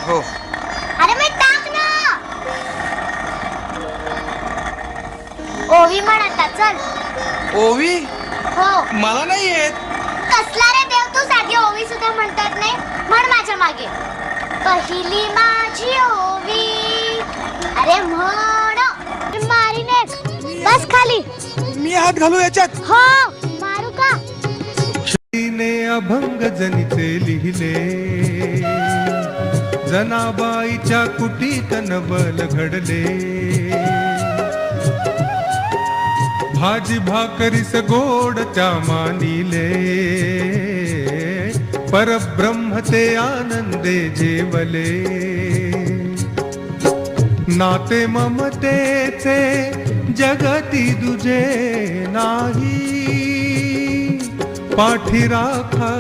हो. अरे मी टाक ना. ओवी म्हण आता, चल. ओवी हो. मला नाही येत. कसला रे देव तू, साधी ओवी सुद्धा म्हणतात नाही. म्हण माझ्या मागे. पहिली माझी ओवी. अरे म्हण. मारीनेस. बस खाली. मी हात घालू याच्यात. हो. मारू का? ने अभंग जनिते लिहिले, जनाबाईच्या कुटीत नवल घडले. भाजी भाकरीस गोड त्या मानिले, परब्रह्म ते आनंदे जेवले. नाते ममतेचे जगती दुजे नाही, पाठी राखा